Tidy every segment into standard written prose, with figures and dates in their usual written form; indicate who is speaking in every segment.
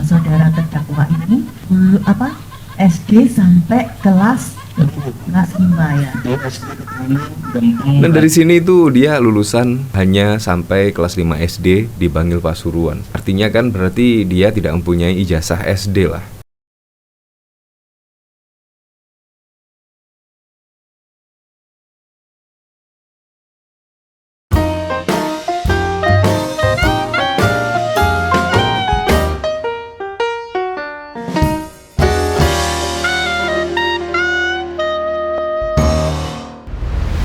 Speaker 1: saudara terdakwa ini SD sampai kelas 5 ya.
Speaker 2: Dan dari sini itu dia lulusan hanya sampai kelas 5 SD di Bangil Pasuruan. Artinya kan berarti dia tidak mempunyai ijazah SD lah.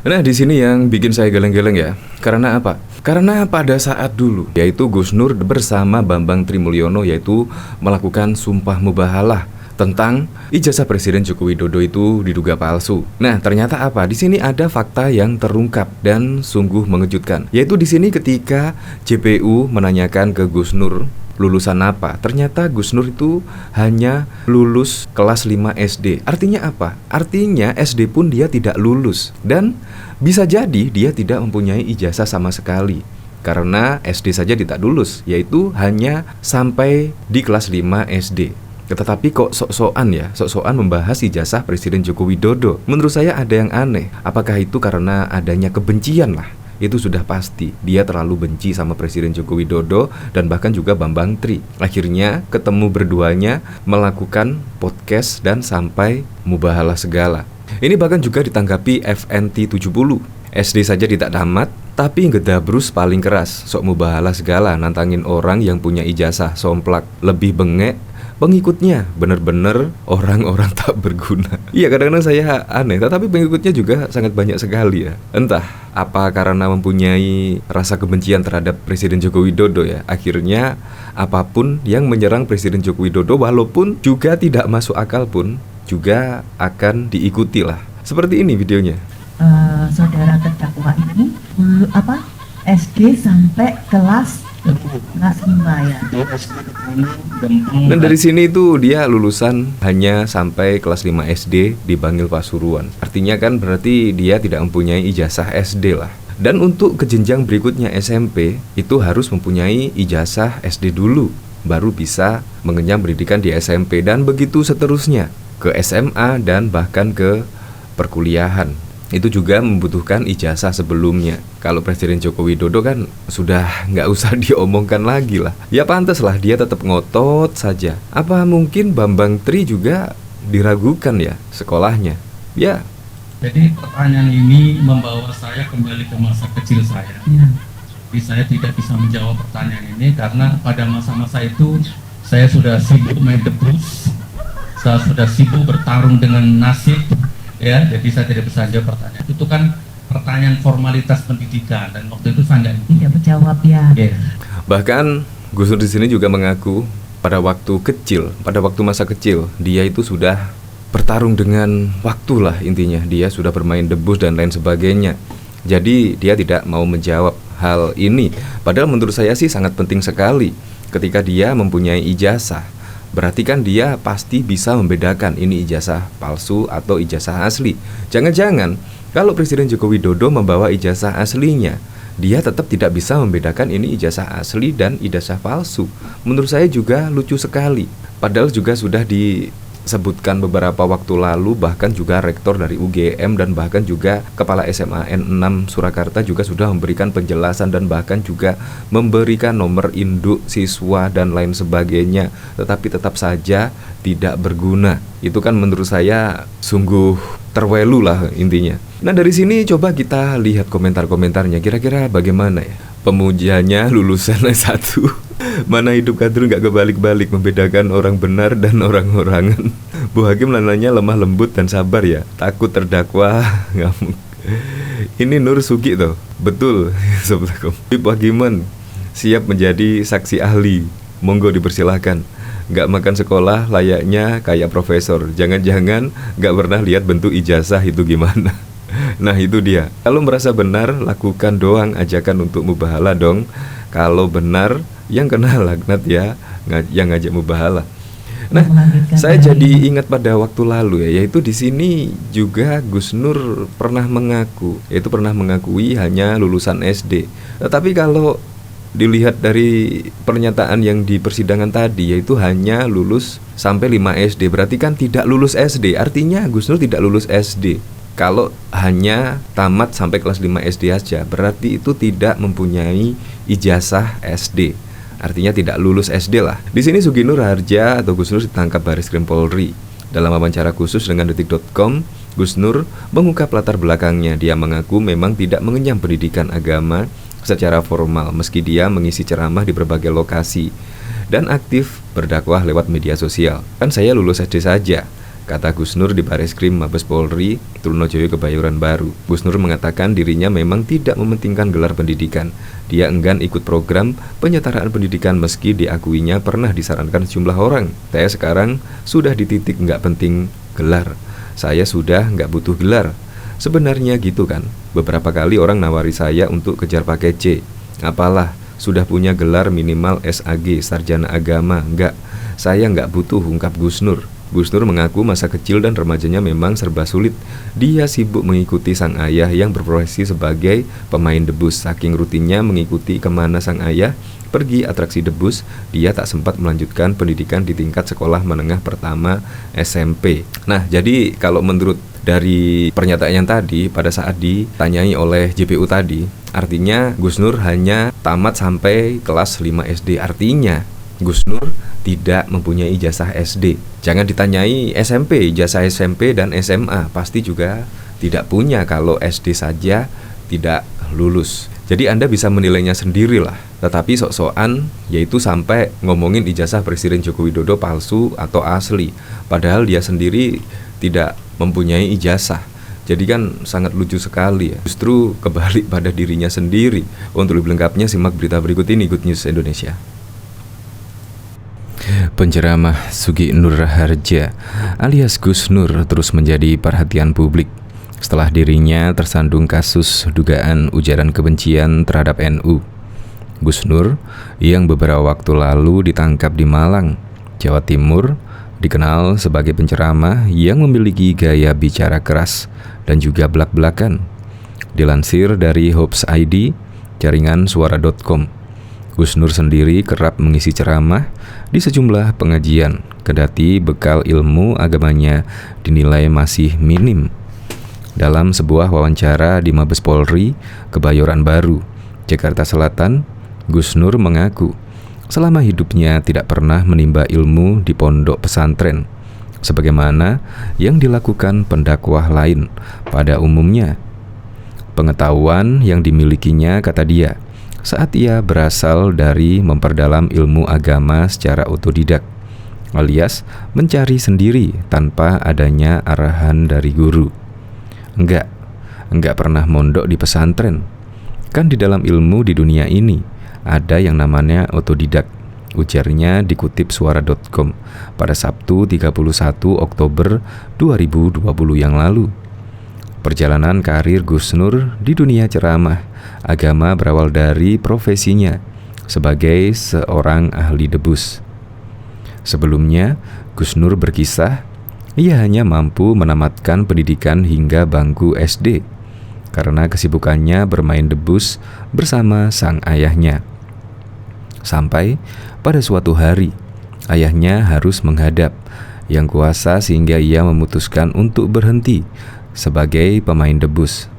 Speaker 2: Nah, di sini yang bikin saya geleng-geleng ya. Karena apa? Karena pada saat dulu, yaitu Gus Nur bersama Bambang Trimulyono yaitu melakukan sumpah mubahalah tentang ijazah Presiden Joko Widodo itu diduga palsu. Nah, ternyata apa? Di sini ada fakta yang terungkap dan sungguh mengejutkan. Yaitu di sini ketika JPU menanyakan ke Gus Nur lulusan apa? Ternyata Gus Nur itu hanya lulus kelas 5 SD. Artinya apa? Artinya SD pun dia tidak lulus. Dan bisa jadi dia tidak mempunyai ijazah sama sekali. Karena SD saja tidak lulus, yaitu hanya sampai di kelas 5 SD. Tetapi kok sok-sokan membahas ijazah Presiden Joko Widodo. Menurut saya ada yang aneh. Apakah itu karena adanya kebencian lah? Itu sudah pasti, dia terlalu benci sama Presiden Joko Widodo dan bahkan juga Bambang Tri. Akhirnya ketemu berduanya melakukan podcast dan sampai mubahalah segala. Ini bahkan juga ditanggapi FNT 70. SD saja tidak tamat, tapi ngedabrus paling keras. Sok mubahalah segala, nantangin orang yang punya ijazah, somplak, lebih bengek. Pengikutnya benar-benar orang-orang tak berguna. Iya, kadang-kadang saya aneh, tetapi pengikutnya juga sangat banyak sekali ya. Entah apa karena mempunyai rasa kebencian terhadap Presiden Joko Widodo ya. Akhirnya apapun yang menyerang Presiden Joko Widodo walaupun juga tidak masuk akal pun juga akan diikuti lah. Seperti ini videonya.
Speaker 1: Saudara terdakwa ini SD sampai kelas 5 ya.
Speaker 2: Dan dari sini itu dia lulusan hanya sampai kelas 5 SD di Bangil Pasuruan. Artinya kan berarti dia tidak mempunyai ijazah SD lah. Dan untuk ke jenjang berikutnya SMP itu harus mempunyai ijazah SD dulu, baru bisa mengenyam pendidikan di SMP dan begitu seterusnya ke SMA dan bahkan ke perkuliahan. Itu juga membutuhkan ijazah sebelumnya. Kalau Presiden Joko Widodo kan sudah nggak usah diomongkan lagi lah. Ya pantas lah dia tetap ngotot saja. Apa mungkin Bambang Tri juga diragukan ya sekolahnya? Ya.
Speaker 3: Jadi pertanyaan ini membawa saya kembali ke masa kecil saya. Jadi saya tidak bisa menjawab pertanyaan ini karena pada masa-masa itu saya sudah sibuk main debus, saya sudah sibuk bertarung dengan nasib. Ya, jadi saya tidak bisa jawab pertanyaan. Itu kan pertanyaan formalitas pendidikan dan waktu itu saya tidak
Speaker 1: menjawab ya.
Speaker 2: Bahkan Gus Nur di sini juga mengaku pada waktu masa kecil dia itu sudah bertarung dengan waktu lah intinya. Dia sudah bermain debus dan lain sebagainya. Jadi dia tidak mau menjawab hal ini. Padahal menurut saya sih sangat penting sekali ketika dia mempunyai ijazah. Berarti kan dia pasti bisa membedakan ini ijazah palsu atau ijazah asli. Jangan-jangan kalau Presiden Joko Widodo membawa ijazah aslinya, dia tetap tidak bisa membedakan ini ijazah asli dan ijazah palsu. Menurut saya juga lucu sekali. Padahal juga sudah disebutkan beberapa waktu lalu, bahkan juga rektor dari UGM dan bahkan juga kepala SMA N6 Surakarta juga sudah memberikan penjelasan dan bahkan juga memberikan nomor induk siswa dan lain sebagainya, tetapi tetap saja tidak berguna. Itu kan menurut saya sungguh terwelu lah intinya. Nah, dari sini coba kita lihat komentar-komentarnya, kira-kira bagaimana ya. Pemujanya lulusan S1 mana hidup kadrun gak kebalik-balik membedakan orang benar dan orang-orangan. Bu Hakim lananya lemah lembut dan sabar ya, takut terdakwa ngamuk. Ini Nur Sugi toh, betul. Bu Hakiman siap menjadi saksi ahli, monggo dipersilahkan. Gak makan sekolah layaknya kayak profesor, jangan-jangan gak pernah lihat bentuk ijazah itu gimana. Nah itu dia, kalau merasa benar lakukan doang ajakan untuk mubahalah dong. Kalau benar yang kena laknat ya yang ngajak mubahalah. Nah, saya jadi ingat pada waktu lalu ya, yaitu di sini juga Gus Nur pernah mengakui hanya lulusan SD. Tetapi kalau dilihat dari pernyataan yang di persidangan tadi, yaitu hanya lulus sampai 5 SD. Berarti kan tidak lulus SD. Artinya Gus Nur tidak lulus SD. Kalau hanya tamat sampai kelas 5 SD aja, berarti itu tidak mempunyai ijazah SD. Artinya tidak lulus SD lah. Di sini Sugi Nur Harja atau Gus Nur ditangkap Bareskrim Polri. Dalam wawancara khusus dengan Detik.com, Gus Nur mengungkap latar belakangnya. Dia mengaku memang tidak mengenyam pendidikan agama secara formal, meski dia mengisi ceramah di berbagai lokasi dan aktif berdakwah lewat media sosial. Kan saya lulus SD saja, kata Gus Nur di Bareskrim Mabes Polri, Trunojoyo, Kebayoran Baru. Gus Nur mengatakan dirinya memang tidak mementingkan gelar pendidikan. Dia enggan ikut program penyetaraan pendidikan meski diakuinya pernah disarankan sejumlah orang. Saya sekarang sudah di titik nggak penting gelar. Saya sudah nggak butuh gelar. Sebenarnya gitu kan. Beberapa kali orang nawari saya untuk kejar pakai C. Apalah, sudah punya gelar minimal SAG, Sarjana Agama. Enggak, saya nggak butuh, ungkap Gus Nur. Gus Nur mengaku masa kecil dan remajanya memang serba sulit. Dia sibuk mengikuti sang ayah yang berprofesi sebagai pemain debus. Saking rutinnya mengikuti kemana sang ayah pergi atraksi debus, dia tak sempat melanjutkan pendidikan di tingkat sekolah menengah pertama SMP. Nah, jadi kalau menurut dari pernyataan yang tadi, pada saat ditanyai oleh JPU tadi, artinya Gus Nur hanya tamat sampai kelas 5 SD. Artinya Gus Nur tidak mempunyai ijazah SD. Jangan ditanyai SMP, ijazah SMP dan SMA pasti juga tidak punya kalau SD saja tidak lulus. Jadi Anda bisa menilainya sendirilah. Tetapi sok-sokan, yaitu sampai ngomongin ijazah Presiden Joko Widodo palsu atau asli, padahal dia sendiri tidak mempunyai ijazah. Jadi kan sangat lucu sekali ya. Justru kebalik pada dirinya sendiri. Untuk lebih lengkapnya simak berita berikut ini, Good News Indonesia. Penceramah Sugi Nur Harja alias Gus Nur terus menjadi perhatian publik setelah dirinya tersandung kasus dugaan ujaran kebencian terhadap NU. Gus Nur yang beberapa waktu lalu ditangkap di Malang, Jawa Timur, dikenal sebagai penceramah yang memiliki gaya bicara keras dan juga belak-belakan. Dilansir dari Hopes ID, jaringan suara.com, Gus Nur sendiri kerap mengisi ceramah di sejumlah pengajian, kendati bekal ilmu agamanya dinilai masih minim. Dalam sebuah wawancara di Mabes Polri, Kebayoran Baru, Jakarta Selatan, Gus Nur mengaku selama hidupnya tidak pernah menimba ilmu di pondok pesantren, sebagaimana yang dilakukan pendakwah lain pada umumnya. Pengetahuan yang dimilikinya, kata dia, saat ia berasal dari memperdalam ilmu agama secara otodidak, alias mencari sendiri tanpa adanya arahan dari guru. Enggak pernah mondok di pesantren. Kan di dalam ilmu di dunia ini ada yang namanya otodidak, ujarnya dikutip suara.com pada Sabtu 31 Oktober 2020 yang lalu. Perjalanan karir Gus Nur di dunia ceramah agama berawal dari profesinya sebagai seorang ahli debus. Sebelumnya, Gus Nur berkisah, ia hanya mampu menamatkan pendidikan hingga bangku SD karena kesibukannya bermain debus bersama sang ayahnya. Sampai pada suatu hari, ayahnya harus menghadap Yang Kuasa sehingga ia memutuskan untuk berhenti sebagai pemain debus.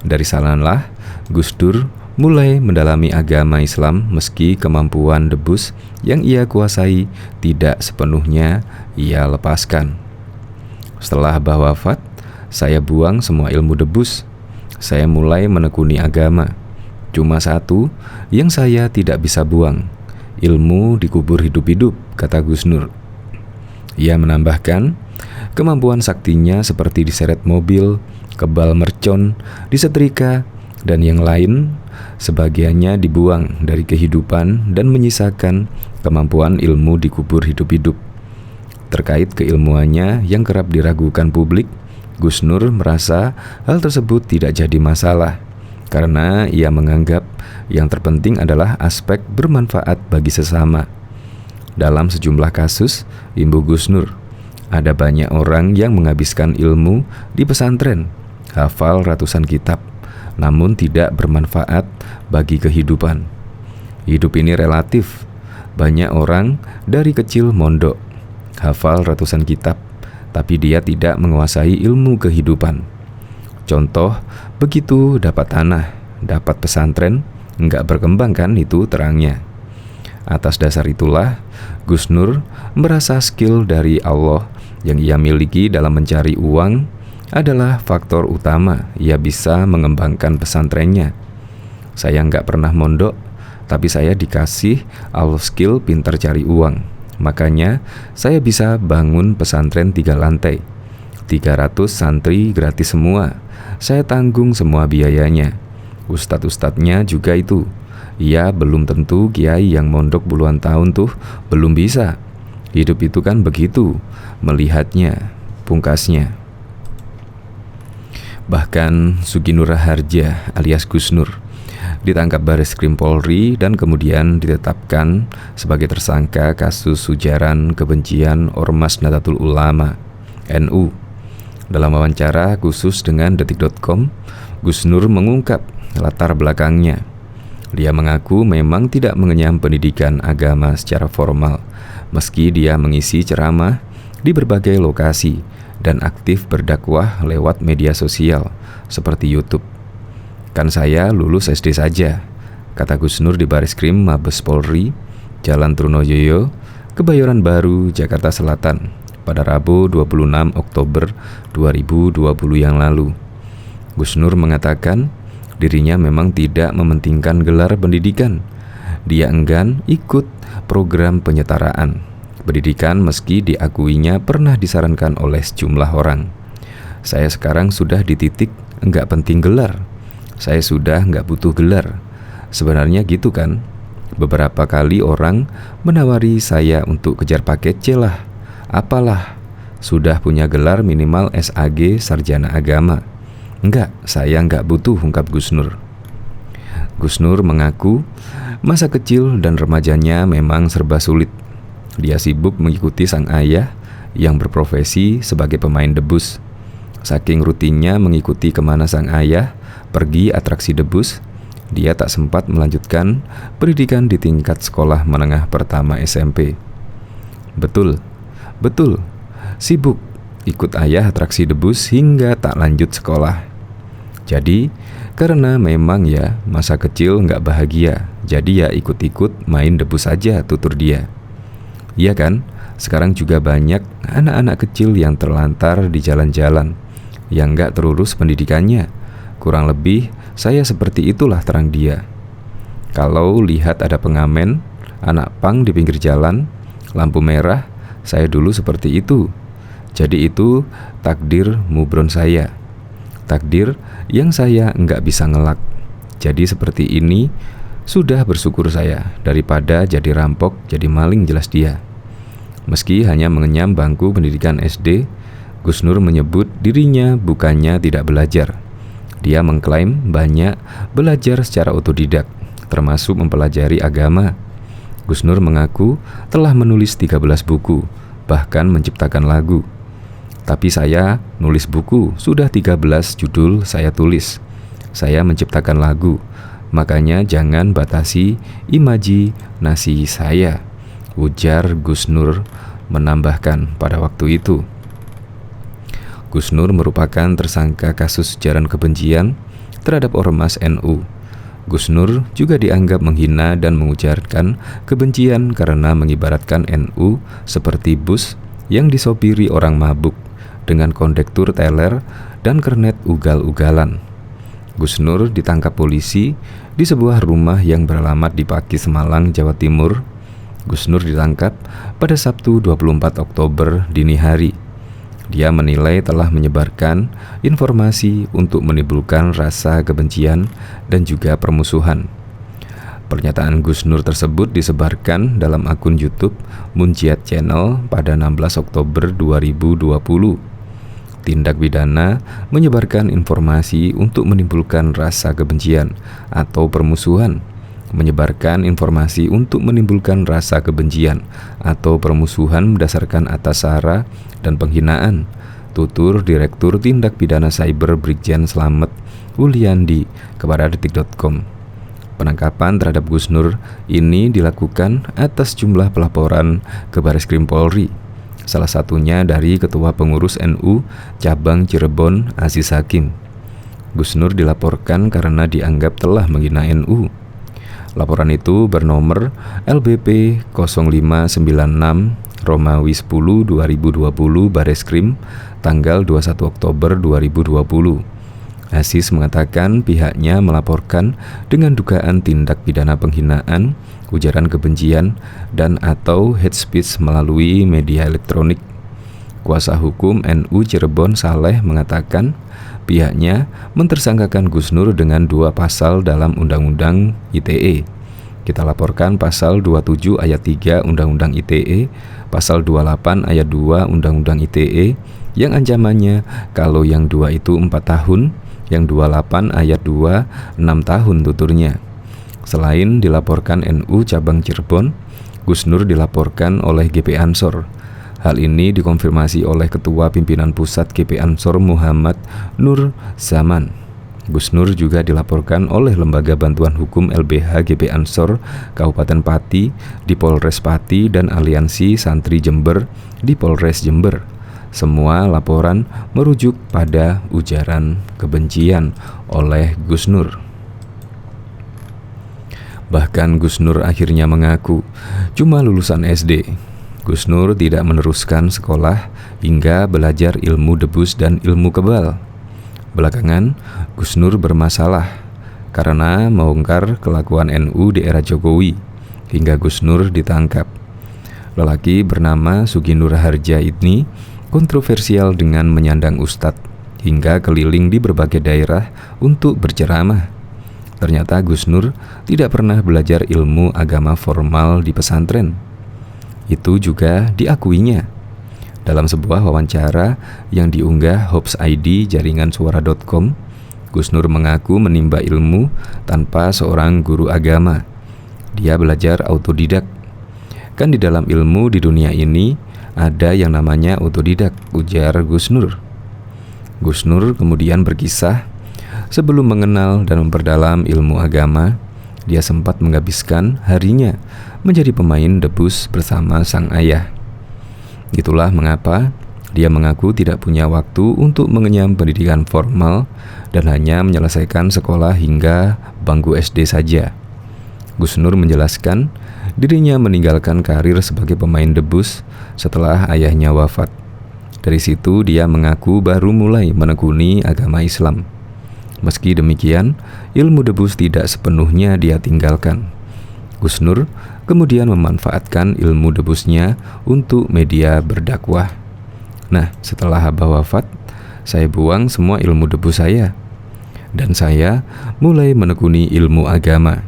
Speaker 2: Dari sanalah Gus Dur mulai mendalami agama Islam meski kemampuan debus yang ia kuasai tidak sepenuhnya ia lepaskan. Setelah Abah wafat, saya buang semua ilmu debus. Saya mulai menekuni agama. Cuma satu yang saya tidak bisa buang, ilmu dikubur hidup-hidup, kata Gus Nur. Ia menambahkan, kemampuan saktinya seperti diseret mobil, kebal mercon, disetrika, dan yang lain, sebagiannya dibuang dari kehidupan dan menyisakan kemampuan ilmu dikubur hidup-hidup. Terkait keilmuannya yang kerap diragukan publik, Gus Nur merasa hal tersebut tidak jadi masalah, karena ia menganggap yang terpenting adalah aspek bermanfaat bagi sesama. Dalam sejumlah kasus, imbu Gus Nur, ada banyak orang yang menghabiskan ilmu di pesantren, hafal ratusan kitab, namun tidak bermanfaat bagi kehidupan. Hidup ini relatif. Banyak orang dari kecil mondok, hafal ratusan kitab, tapi dia tidak menguasai ilmu kehidupan. Contoh, begitu dapat tanah, dapat pesantren, nggak berkembang kan itu terangnya. Atas dasar itulah, Gus Nur merasa skill dari Allah yang ia miliki dalam mencari uang adalah faktor utama ia bisa mengembangkan pesantrennya. Saya nggak pernah mondok, tapi saya dikasih Allah skill pintar cari uang. Makanya saya bisa bangun pesantren 3 lantai, 300 santri gratis semua. Saya tanggung semua biayanya. Ustadz-ustadznya juga itu. Ya belum tentu kiai yang mondok puluhan tahun tuh belum bisa. Hidup itu kan begitu, melihatnya, pungkasnya. Bahkan Sugi Nur Raharja alias Gus Nur ditangkap Bareskrim Polri dan kemudian ditetapkan sebagai tersangka kasus ujaran kebencian Ormas Nahdlatul Ulama NU. Dalam wawancara khusus dengan Detik.com, Gus Nur mengungkap latar belakangnya. Dia mengaku memang tidak mengenyam pendidikan agama secara formal, meski dia mengisi ceramah di berbagai lokasi dan aktif berdakwah lewat media sosial seperti YouTube. Kan saya lulus SD saja, kata Gus Nur di Bareskrim Mabes Polri, Jalan Trunojoyo, Kebayoran Baru, Jakarta Selatan, pada Rabu 26 Oktober 2020 yang lalu. Gus Nur mengatakan dirinya memang tidak mementingkan gelar pendidikan. Dia enggan ikut program penyetaraan pendidikan meski diakuinya pernah disarankan oleh sejumlah orang. Saya sekarang sudah di titik enggak penting gelar. Saya sudah enggak butuh gelar. Sebenarnya gitu kan. Beberapa kali orang menawari saya untuk kejar paket C lah, apalah, sudah punya gelar minimal SAG Sarjana Agama. Enggak, saya enggak butuh, ungkap Gus Nur. Gus Nur mengaku masa kecil dan remajanya memang serba sulit. Dia sibuk mengikuti sang ayah yang berprofesi sebagai pemain debus. Saking rutinnya mengikuti kemana sang ayah pergi atraksi debus, dia tak sempat melanjutkan pendidikan di tingkat sekolah menengah pertama SMP. Betul, sibuk ikut ayah atraksi debus hingga tak lanjut sekolah. Jadi, karena memang ya masa kecil nggak bahagia, jadi ya ikut-ikut main debus saja, tutur dia. Iya kan, sekarang juga banyak anak-anak kecil yang terlantar di jalan-jalan, yang nggak terurus pendidikannya. Kurang lebih, saya seperti itulah, terang dia. Kalau lihat ada pengamen, anak pang di pinggir jalan, lampu merah, saya dulu seperti itu. Jadi itu takdir mubron saya. Takdir yang saya nggak bisa ngelak. Jadi seperti ini, sudah bersyukur saya daripada jadi rampok, jadi maling, jelas dia. Meski hanya mengenyam bangku pendidikan SD, Gus Nur menyebut dirinya bukannya tidak belajar. Dia mengklaim banyak belajar secara otodidak, termasuk mempelajari agama. Gus Nur mengaku telah menulis 13 buku, bahkan menciptakan lagu. Tapi saya nulis buku, sudah 13 judul saya tulis. Saya menciptakan lagu, makanya jangan batasi imajinasi saya, ujar Gus Nur menambahkan pada waktu itu. Gus Nur merupakan tersangka kasus ujaran kebencian terhadap Ormas NU. Gus Nur juga dianggap menghina dan mengujarkan kebencian karena mengibaratkan NU seperti bus yang disopiri orang mabuk dengan kondektur teler dan kernet ugal-ugalan. Gus Nur ditangkap polisi di sebuah rumah yang beralamat di Paki, Semalang, Jawa Timur. Gus Nur ditangkap pada Sabtu 24 Oktober dini hari. Dia menilai telah menyebarkan informasi untuk menimbulkan rasa kebencian dan juga permusuhan. Pernyataan Gus Nur tersebut disebarkan dalam akun YouTube Munjiat Channel pada 16 Oktober 2020. Tindak pidana menyebarkan informasi untuk menimbulkan rasa kebencian atau permusuhan. Menyebarkan informasi untuk menimbulkan rasa kebencian atau permusuhan berdasarkan atas sara dan penghinaan, tutur Direktur Tindak Pidana Cyber Brigjen Slamet Wuliandi kepada Detik.com. Penangkapan terhadap Gus Nur ini dilakukan atas jumlah pelaporan ke Bareskrim Polri, salah satunya dari Ketua Pengurus NU Cabang Cirebon Aziz Hakim. Gus Nur dilaporkan karena dianggap telah menghina NU. Laporan itu bernomor LBP 0596 Romawi 10 2020 Bareskrim tanggal 21 Oktober 2020. Aziz mengatakan pihaknya melaporkan dengan dugaan tindak pidana penghinaan, ujaran kebencian, dan atau hate speech melalui media elektronik. Kuasa hukum NU Cirebon Saleh mengatakan pihaknya mentersangkakan Gus Nur dengan 2 pasal dalam Undang-Undang ITE. Kita laporkan pasal 27 ayat 3 Undang-Undang ITE, pasal 28 ayat 2 Undang-Undang ITE yang ancamannya kalau yang 2 itu 4 tahun, yang 28 ayat 2 6 tahun tuturnya. Selain dilaporkan NU Cabang Cirebon, Gus Nur dilaporkan oleh GP Ansor. Hal ini dikonfirmasi oleh Ketua Pimpinan Pusat GP Ansor Muhammad Nur Zaman. Gus Nur juga dilaporkan oleh Lembaga Bantuan Hukum LBH GP Ansor Kabupaten Pati di Polres Pati dan Aliansi Santri Jember di Polres Jember. Semua laporan merujuk pada ujaran kebencian oleh Gus Nur. Bahkan Gus Nur akhirnya mengaku cuma lulusan SD. Gus Nur tidak meneruskan sekolah hingga belajar ilmu debus dan ilmu kebal. Belakangan, Gus Nur bermasalah karena membongkar kelakuan NU di era Jokowi hingga Gus Nur ditangkap. Lelaki bernama Sugi Nur Harja ini kontroversial dengan menyandang ustadz hingga keliling di berbagai daerah untuk berceramah. Ternyata Gus Nur tidak pernah belajar ilmu agama formal di pesantren. Itu juga diakuinya. Dalam sebuah wawancara yang diunggah Hops ID jaringan suara.com, Gus Nur mengaku menimba ilmu tanpa seorang guru agama. Dia belajar autodidak. Kan di dalam ilmu di dunia ini ada yang namanya autodidak, ujar Gus Nur. Gus Nur kemudian berkisah, sebelum mengenal dan memperdalam ilmu agama, dia sempat menghabiskan harinya menjadi pemain debus bersama sang ayah. Itulah mengapa dia mengaku tidak punya waktu untuk mengenyam pendidikan formal dan hanya menyelesaikan sekolah hingga bangku SD saja. Gus Nur menjelaskan dirinya meninggalkan karir sebagai pemain debus setelah ayahnya wafat. Dari situ dia mengaku baru mulai menekuni agama Islam. Meski demikian, ilmu debus tidak sepenuhnya dia tinggalkan. Gus Nur kemudian memanfaatkan ilmu debusnya untuk media berdakwah. Nah, setelah Abah wafat, saya buang semua ilmu debus saya dan saya mulai menekuni ilmu agama.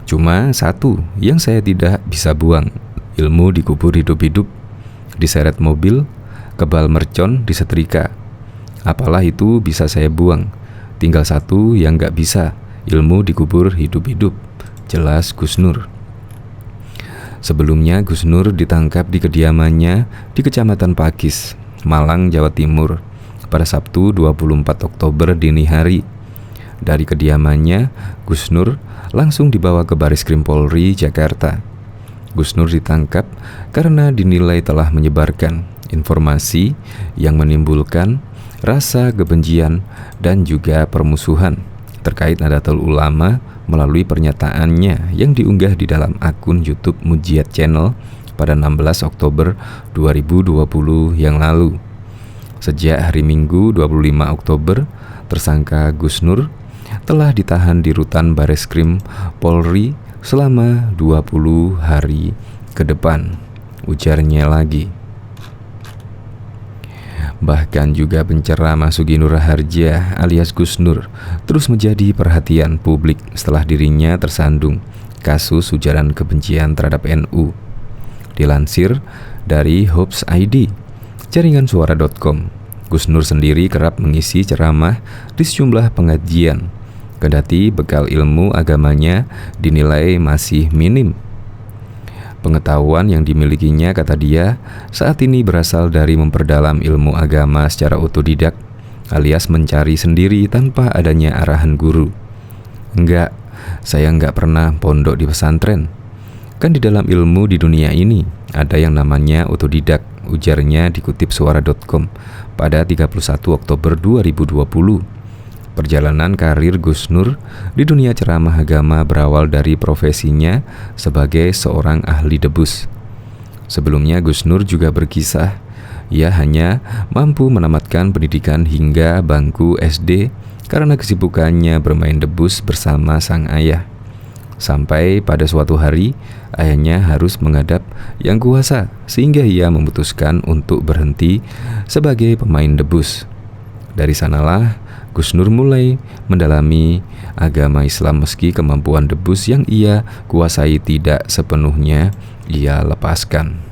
Speaker 2: Cuma satu yang saya tidak bisa buang, ilmu dikubur hidup-hidup, diseret mobil, kebal mercon disetrika. Apalah itu bisa saya buang, tinggal satu yang gak bisa, ilmu dikubur hidup-hidup, jelas Gus Nur. Sebelumnya Gus Nur ditangkap di kediamannya di Kecamatan Pakis, Malang, Jawa Timur pada Sabtu 24 Oktober dini hari. Dari kediamannya, Gus Nur langsung dibawa ke Bareskrim Polri Jakarta. Gus Nur ditangkap karena dinilai telah menyebarkan informasi yang menimbulkan rasa kebencian dan juga permusuhan terkait Nahdlatul Ulama melalui pernyataannya yang diunggah di dalam akun YouTube Mujiat Channel pada 16 Oktober 2020 yang lalu. Sejak hari Minggu 25 Oktober, tersangka Gus Nur telah ditahan di rutan Bareskrim Polri selama 20 hari ke depan, ujarnya lagi. Bahkan juga penceramah Sugi Nur Harja alias Gus Nur terus menjadi perhatian publik setelah dirinya tersandung kasus ujaran kebencian terhadap NU. Dilansir dari Hops ID, jaringan suara.com, Gus Nur sendiri kerap mengisi ceramah di sejumlah pengajian, kendati bekal ilmu agamanya dinilai masih minim. Pengetahuan yang dimilikinya, kata dia, saat ini berasal dari memperdalam ilmu agama secara otodidak, alias mencari sendiri tanpa adanya arahan guru. Enggak, saya nggak pernah pondok di pesantren. Kan di dalam ilmu di dunia ini ada yang namanya otodidak, ujarnya dikutip suara.com pada 31 Oktober 2020. Perjalanan karir Gus Nur di dunia ceramah agama berawal dari profesinya sebagai seorang ahli debus. Sebelumnya Gus Nur juga berkisah, ia hanya mampu menamatkan pendidikan hingga bangku SD karena kesibukannya bermain debus bersama sang ayah. Sampai pada suatu hari, ayahnya harus menghadap yang kuasa sehingga ia memutuskan untuk berhenti sebagai pemain debus. Dari sanalah Gus Nur mulai mendalami agama Islam meski kemampuan debus yang ia kuasai tidak sepenuhnya ia lepaskan.